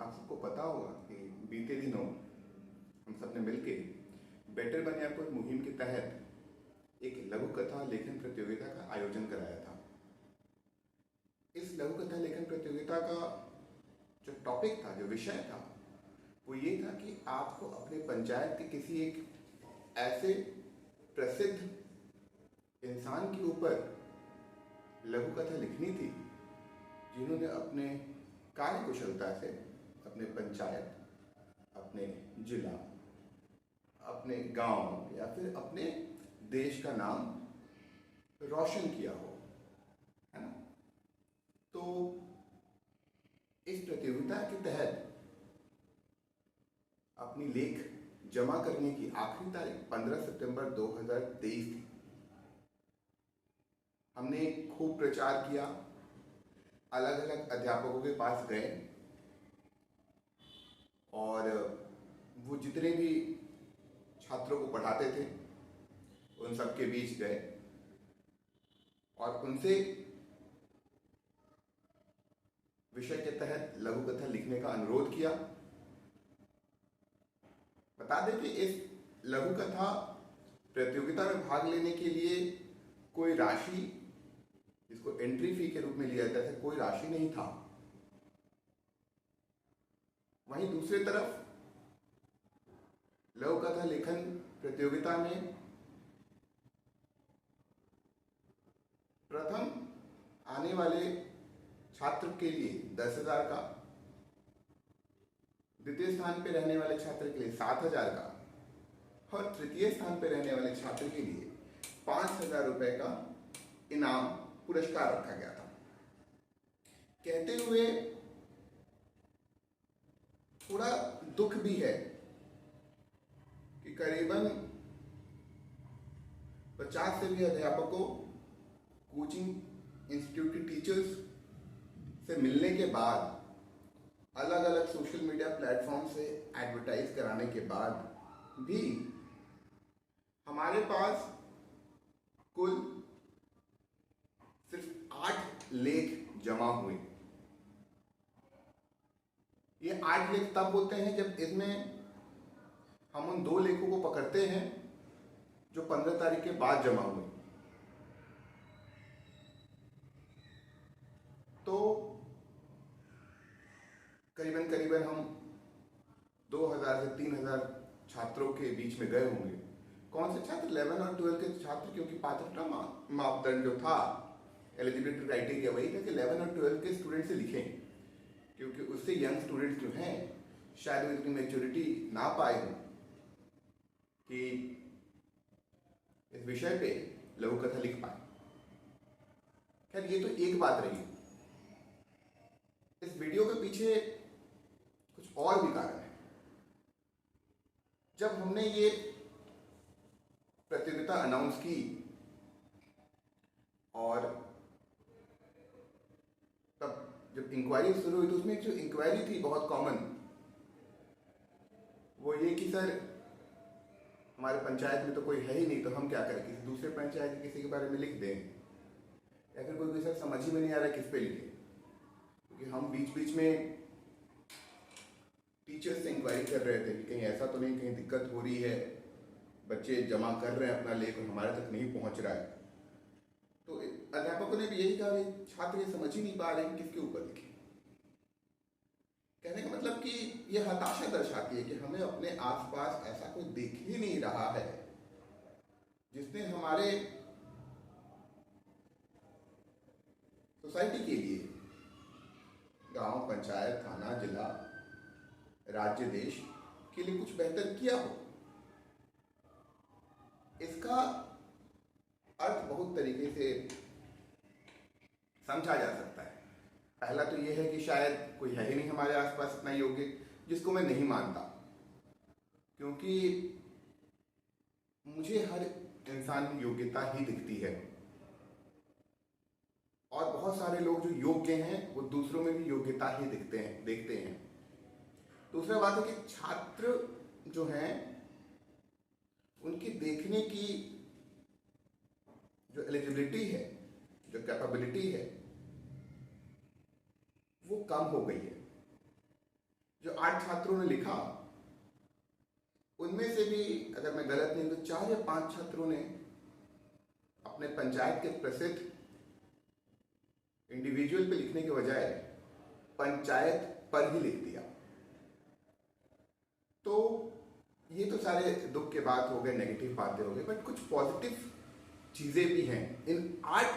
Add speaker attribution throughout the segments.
Speaker 1: आप सबको पता होगा कि बीते दिनों हम सब ने मिलके बेटर बनियापुर मुहिम के तहत एक लघु कथा लेखन प्रतियोगिता का आयोजन कराया था। इस लघु कथा लेखन प्रतियोगिता का जो टॉपिक था, जो विषय था, वो ये था कि आपको अपने पंचायत के किसी एक ऐसे प्रसिद्ध इंसान के ऊपर लघु कथा लिखनी थी जिन्होंने अपने कार्य कुशलता से अपने पंचायत, अपने जिला, अपने गांव या फिर अपने देश का नाम रोशन किया हो, है ना। तो इस प्रतियोगिता के तहत अपनी लेख जमा करने की आखिरी तारीख 15 सितंबर 2023 थी। हमने खूब प्रचार किया, अलग अलग अध्यापकों के पास गए और वो जितने भी छात्रों को पढ़ाते थे उन सबके बीच गए और उनसे विषय के तहत लघु कथा लिखने का अनुरोध किया। बता दें कि इस लघु कथा प्रतियोगिता में भाग लेने के लिए कोई राशि, जिसको एंट्री फी के रूप में लिया जाता है, कोई राशि नहीं था। वहीं दूसरी तरफ लघु कथा लेखन प्रतियोगिता में प्रथम आने वाले छात्र के लिए 10,000 का, द्वितीय स्थान पर रहने वाले छात्र के लिए 7,000 का और तृतीय स्थान पर रहने वाले छात्र के लिए 5,000 रुपए का इनाम पुरस्कार रखा गया था। कहते हुए थोड़ा दुख भी है कि करीबन 50 से भी अध्यापकों, कोचिंग इंस्टीट्यूट के टीचर्स से मिलने के बाद, अलग अलग सोशल मीडिया प्लेटफॉर्म से एडवर्टाइज कराने के बाद भी हमारे पास कुल सिर्फ 8 लेख जमा हुए। ये 8 लेख तब होते हैं जब इसमें हम उन 2 लेखों को पकड़ते हैं जो 15 तारीख के बाद जमा हुए। तो करीबन हम 2,000 से 3,000 छात्रों के बीच में गए होंगे। कौन से छात्र? 11 और 12 के छात्र, क्योंकि पात्रता मापदंड जो था, एलिजिबिलिटी क्राइटेरिया वही था कि 11 और 12 के स्टूडेंट से लिखें, क्योंकि उससे यंग स्टूडेंट्स जो हैं शायद वो इतनी मैच्योरिटी ना पाए हों कि इस विषय पे लघु कथा लिख पाए। खैर, ये तो एक बात रही। इस वीडियो के पीछे कुछ और भी कारण है। जब हमने ये प्रतियोगिता अनाउंस की और तब जब इंक्वायरी शुरू हुई तो उसमें एक जो इंक्वायरी थी बहुत कॉमन, वो ये कि सर हमारे पंचायत में तो कोई है ही नहीं, तो हम क्या करें, किसी दूसरे पंचायत के किसी के बारे में लिख दें, या फिर कोई सर समझ ही में नहीं आ रहा किस पे लिखें। क्योंकि हम बीच बीच में टीचर्स से इंक्वायरी कर रहे थे कि कहीं ऐसा तो नहीं, कहीं दिक्कत हो रही है, बच्चे जमा कर रहे हैं अपना लेख और हमारे तक नहीं पहुंच रहा है। तो अध्यापकों ने भी यही कहा कि छात्र ये समझ ही नहीं पा रहे किसके ऊपर लिखें। कहने का मतलब कि ये हताशा दर्शाती है कि हमें अपने आसपास ऐसा कोई दिख ही नहीं रहा है जिसने हमारे सोसाइटी के लिए, गांव, पंचायत, थाना, जिला, राज्य, देश के लिए कुछ बेहतर किया हो। इसका अर्थ बहुत तरीके से समझा जा सकता है। पहला तो यह है कि शायद कोई है ही नहीं हमारे आसपास इतना योग्य, जिसको मैं नहीं मानता, क्योंकि मुझे हर इंसान में योग्यता ही दिखती है और बहुत सारे लोग जो योग्य हैं वो दूसरों में भी योग्यता ही देखते हैं। दूसरा बात है कि छात्र जो हैं उनकी देखने की जो एलिजिबिलिटी है, जो कैपेबिलिटी है, वो कम हो गई है। जो 8 छात्रों ने लिखा, उनमें से भी अगर मैं गलत नहीं तो 4 या 5 छात्रों ने अपने पंचायत के प्रसिद्ध इंडिविजुअल पे लिखने के बजाय पंचायत पर ही लिख दिया। तो ये तो सारे दुख के बात हो गए, नेगेटिव बातें हो गई, बट कुछ पॉजिटिव चीजें भी हैं। इन 8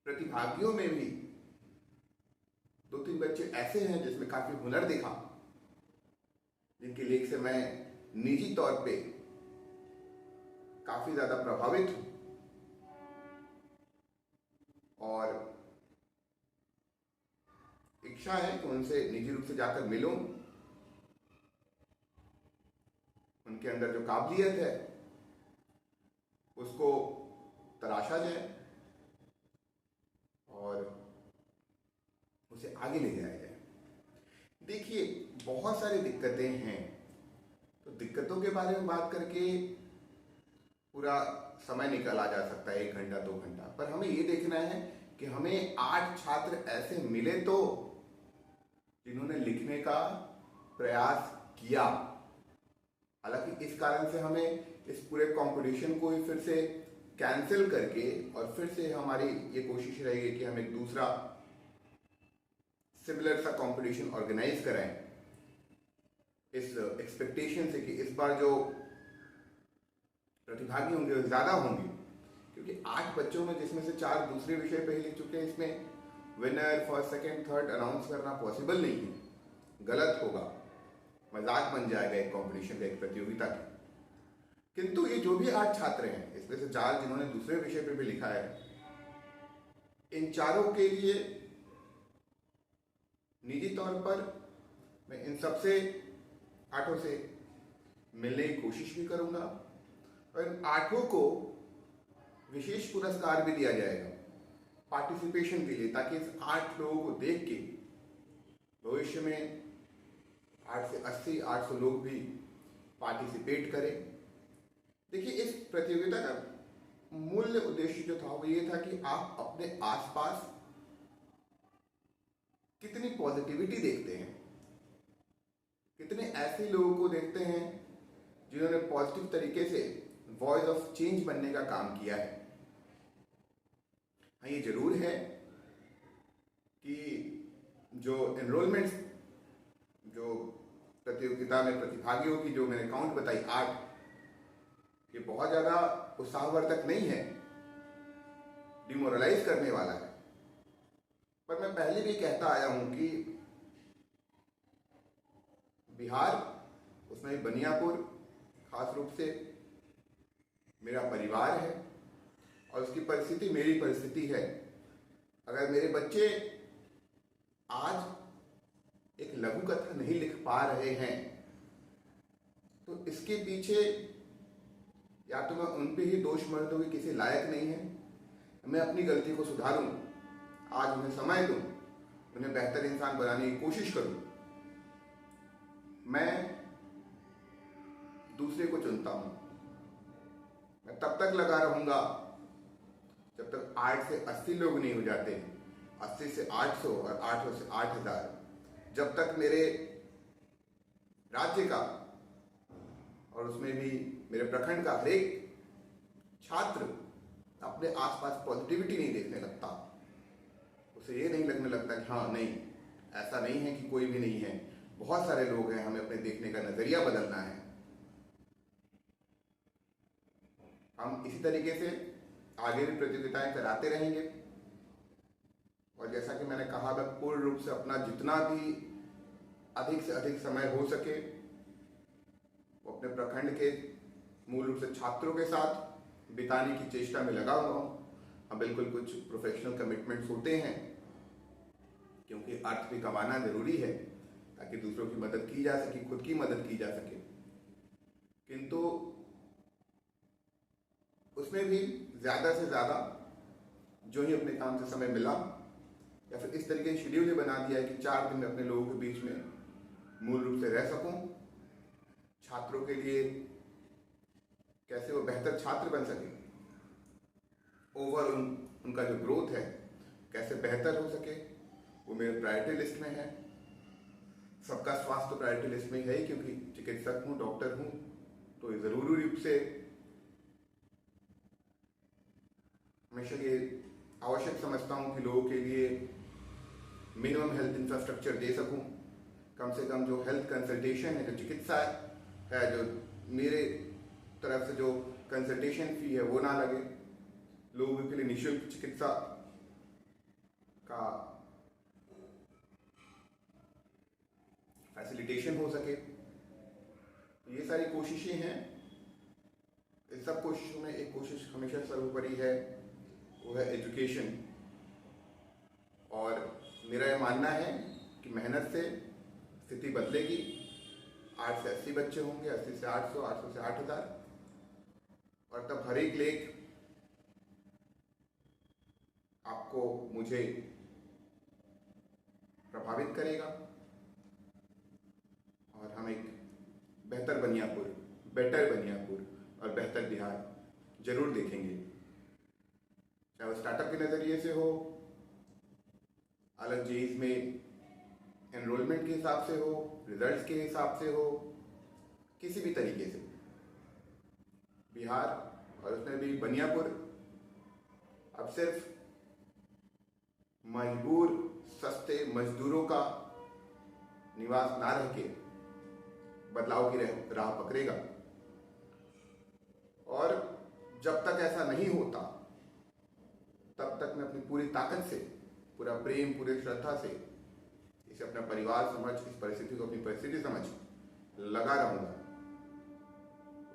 Speaker 1: प्रतिभागियों में भी 2-3 बच्चे ऐसे हैं जिसमें काफी हुनर दिखा, जिनके लेख से मैं निजी तौर पे काफी ज्यादा प्रभावित हूं और इच्छा है कि उनसे निजी रूप से जाकर मिलूं, उनके अंदर जो काबिलियत है उसको तराशा जाए और उसे आगे ले जाया जाए। देखिए, बहुत सारी दिक्कतें हैं, तो दिक्कतों के बारे में बात करके पूरा समय निकाला जा सकता है, 1 घंटा 2 घंटा, पर हमें ये देखना है कि हमें 8 छात्र ऐसे मिले तो जिन्होंने लिखने का प्रयास किया। हालांकि इस कारण से हमें इस पूरे कंपटीशन को ही फिर से कैंसिल करके और फिर से हमारी ये कोशिश रहेगी कि हम एक दूसरा सिमिलर सा कंपटीशन ऑर्गेनाइज कराएं, इस एक्सपेक्टेशन से कि इस बार जो प्रतिभागी होंगे वो ज्यादा होंगे, क्योंकि 8 बच्चों में जिसमें से 4 दूसरे विषय पे ही लिख चुके हैं, इसमें winner, first, second, third announce करना पॉसिबल नहीं है, गलत होगा, मजाक बन जाएगा एक कंपटीशन का, एक प्रतियोगिता की। किंतु ये जो भी 8 छात्र हैं, इसमें से 4 जिन्होंने दूसरे विषय पे भी लिखा है, इन चारों के लिए निजी तौर पर मैं इन सबसे 8 से मिलने की कोशिश भी करूंगा और इन 8 को विशेष पुरस्कार भी दिया जाएगा पार्टिसिपेशन के लिए, ताकि इस 8 लोगों को देख के भविष्य में 8 से 80, 800 लोग भी पार्टिसिपेट करें। देखिए, इस प्रतियोगिता का मूल उद्देश्य जो था वो ये था कि आप अपने आसपास कितनी पॉजिटिविटी देखते हैं, कितने ऐसे लोगों को देखते हैं जिन्होंने पॉजिटिव तरीके से वॉइस ऑफ चेंज बनने का काम किया है। हाँ, ये जरूर है कि जो एनरोलमेंट्स, जो प्रतियोगिता में प्रतिभागियों की जो मैंने काउंट बताई 8, ये बहुत ज्यादा उत्साहवर्धक नहीं है, डिमोरलाइज करने वाला है। पर मैं पहले भी कहता आया हूं कि बिहार, उसमें भी बनियापुर खास रूप से मेरा परिवार है और उसकी परिस्थिति मेरी परिस्थिति है। अगर मेरे बच्चे आज एक लघु कथा नहीं लिख पा रहे हैं तो इसके पीछे या तो मैं उन पे ही दोष मत दूं कि किसी लायक नहीं है, मैं अपनी गलती को सुधारूं, आज उन्हें समय दूं, उन्हें बेहतर इंसान बनाने की कोशिश करूं। मैं दूसरे को चुनता हूं, मैं तब तक लगा रहूंगा जब तक 8 से 80 लोग नहीं हो जाते, 80 से 800 और 800 से 8000, जब तक मेरे राज्य का और उसमें भी मेरे प्रखंड का हर एक छात्र अपने आसपास पॉजिटिविटी नहीं देखने लगता, उसे ये नहीं लगने लगता कि हाँ नहीं, ऐसा नहीं है कि कोई भी नहीं है, बहुत सारे लोग हैं, हमें अपने देखने का नजरिया बदलना है। हम इसी तरीके से आगे भी प्रतियोगिताएं कराते रहेंगे और जैसा कि मैंने कहा, मैं पूर्ण रूप से अपना जितना भी अधिक से अधिक समय हो सके वो अपने प्रखंड के मूल रूप से छात्रों के साथ बिताने की चेष्टा में लगा हुआ हूँ। हाँ, बिल्कुल कुछ प्रोफेशनल कमिटमेंट्स होते हैं क्योंकि अर्थ भी कमाना जरूरी है ताकि दूसरों की मदद की जा सके, खुद की मदद की जा सके, किंतु उसमें भी ज्यादा से ज्यादा जो ही अपने काम से समय मिला या फिर इस तरीके से शेड्यूल बना दिया है कि 4 दिन में अपने लोगों के बीच में मूल रूप से रह सकूं, छात्रों के लिए कैसे वो बेहतर छात्र बन सके, ओवरऑल उनका जो ग्रोथ है कैसे बेहतर हो सके, वो मेरे प्रायोरिटी लिस्ट में है। सबका स्वास्थ्य तो प्रायोरिटी लिस्ट में है ही, क्योंकि चिकित्सक हूँ, डॉक्टर हूँ, तो ज़रूरी रूप से हमेशा ये आवश्यक समझता हूँ कि लोगों के लिए मिनिमम हेल्थ इंफ्रास्ट्रक्चर दे सकूँ। कम से कम जो हेल्थ कंसल्टेशन है, जो चिकित्सा है, जो मेरे तरफ से जो कंसल्टेशन फी है वो ना लगे, लोगों के लिए निःशुल्क चिकित्सा का फैसिलिटेशन हो सके। तो ये सारी कोशिशें हैं। इस सब कोशिशों में एक कोशिश हमेशा सर्वोपरि है, वो है एजुकेशन। और मेरा ये मानना है कि मेहनत से स्थिति बदलेगी। 8 से 80 बच्चे होंगे, 80 से 800, 800 से 8000, और तब हर एक लेख आपको मुझे प्रभावित करेगा और हम एक बेहतर बनियापुर, बेटर बनियापुर और बेहतर बिहार जरूर देखेंगे। चाहे वो स्टार्टअप के नज़रिए से हो, अलग चीज में एनरोलमेंट के हिसाब से हो, रिजल्ट्स के हिसाब से हो, किसी भी तरीके से बिहार और उसमें भी बनियापुर अब सिर्फ मजबूर सस्ते मजदूरों का निवास ना रह के बदलाव की राह पकड़ेगा। और जब तक ऐसा नहीं होता तब तक मैं अपनी पूरी ताकत से, पूरा प्रेम, पूरे श्रद्धा से इसे अपना परिवार समझ, इस परिस्थिति को अपनी परिस्थिति समझ लगा रहूँगा।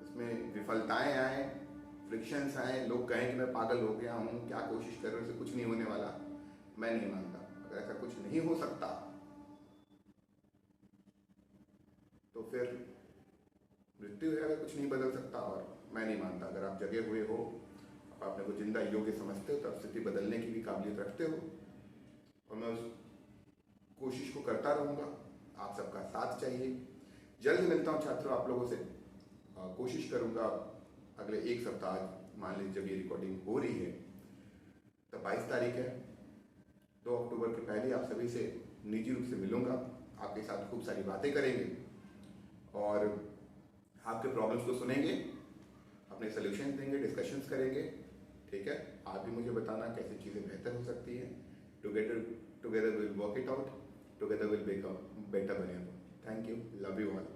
Speaker 1: इसमें विफलताएं आए, फ्रिक्शंस आए, लोग कहें कि मैं पागल हो गया हूँ, क्या कोशिश कर रहे हो, इससे कुछ नहीं होने वाला, मैं नहीं मानता। अगर ऐसा कुछ नहीं हो सकता तो फिर मृत्यु है, अगर कुछ नहीं बदल सकता, और मैं नहीं मानता। अगर आप जगे हुए हो, आप अपने को जिंदा योग्य समझते हो, तब स्थिति बदलने की भी काबिलियत रखते हो, और मैं उस कोशिश को करता रहूँगा। आप सबका साथ चाहिए। जल्द मिलता हूँ छात्रों आप लोगों से। कोशिश करूँगा अगले एक सप्ताह, मान लीजिए जब ये रिकॉर्डिंग हो रही है तब 22 तारीख है, 2 अक्टूबर के पहले आप सभी से निजी रूप से मिलूँगा, आपके साथ खूब सारी बातें करेंगे और आपके प्रॉब्लम्स को सुनेंगे, अपने सोल्यूशन देंगे, डिस्कशंस करेंगे। ठीक है, आप भी मुझे बताना कैसी चीज़ें बेहतर हो सकती हैं। Together will work it out, together will make a better Baniyapur. Thank you, love you all.